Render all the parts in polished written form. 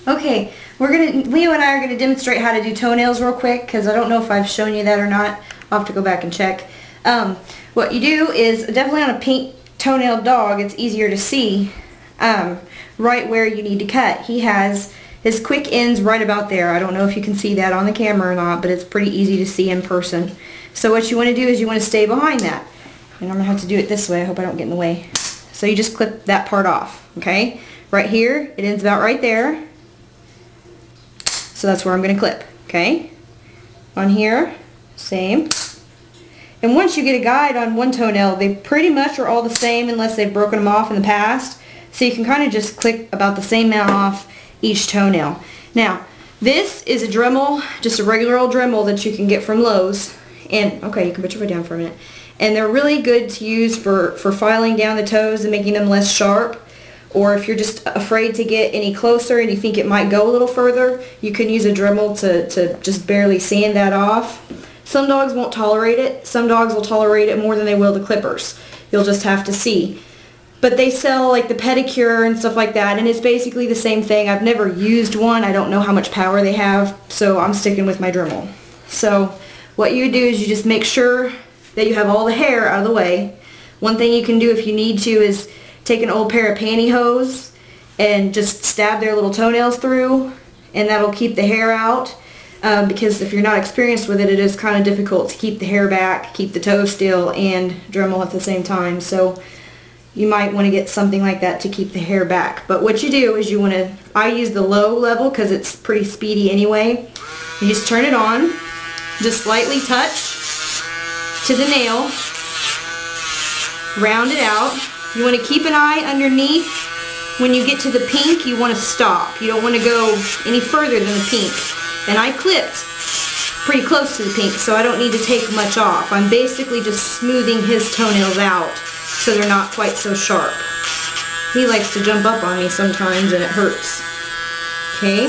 Okay, Leo and I are gonna demonstrate how to do toenails real quick because I don't know if I've shown you that or not. I'll have to go back and check. What you do is definitely on a pink toenail dog, it's easier to see right where you need to cut. He has his quick ends right about there. I don't know if you can see that on the camera or not, but it's pretty easy to see in person. So what you want to do is you want to stay behind that. And I'm gonna have to do it this way. I hope I don't get in the way. So you just clip that part off, okay? Right here, it ends about right there. So that's where I'm going to clip, okay? On here, same. And once you get a guide on one toenail, they pretty much are all the same unless they've broken them off in the past. So you can kind of just clip about the same amount off each toenail. Now, this is a Dremel, just a regular old Dremel that you can get from Lowe's. And, okay, you can put your foot down for a minute. And they're really good to use for filing down the toes and making them less sharp. Or if you're just afraid to get any closer and you think it might go a little further, you can use a Dremel to just barely sand that off. Some dogs won't tolerate it. Some dogs will tolerate it more than they will the clippers. You'll just have to see. But they sell like the pedicure and stuff like that, and it's basically the same thing. I've never used one. I don't know how much power they have, so I'm sticking with my Dremel. So what you do is you just make sure that you have all the hair out of the way. One thing you can do if you need to is take an old pair of pantyhose and just stab their little toenails through, and that'll keep the hair out, because if you're not experienced with it, it is kind of difficult to keep the hair back, keep the toe still, and Dremel at the same time. So you might want to get something like that to keep the hair back. But what you do is you want to, I use the low level because it's pretty speedy anyway. You just turn it on, just slightly touch to the nail, round it out. You want to keep an eye underneath. When you get to the pink, you want to stop. You don't want to go any further than the pink. And I clipped pretty close to the pink, so I don't need to take much off. I'm basically just smoothing his toenails out so they're not quite so sharp. He likes to jump up on me sometimes and it hurts. Okay.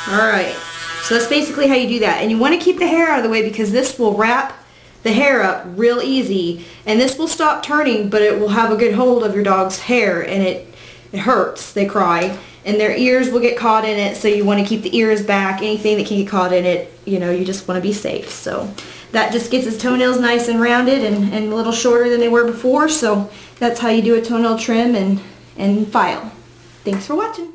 Alright. So that's basically how you do that. And you want to keep the hair out of the way because this will wrap the hair up real easy, and this will stop turning, but it will have a good hold of your dog's hair, and it hurts. They cry, and their ears will get caught in it, so you want to keep the ears back. Anything that can get caught in it, you know, you just want to be safe. So that just gets his toenails nice and rounded and a little shorter than they were before. So that's how you do a toenail trim and file. Thanks for watching.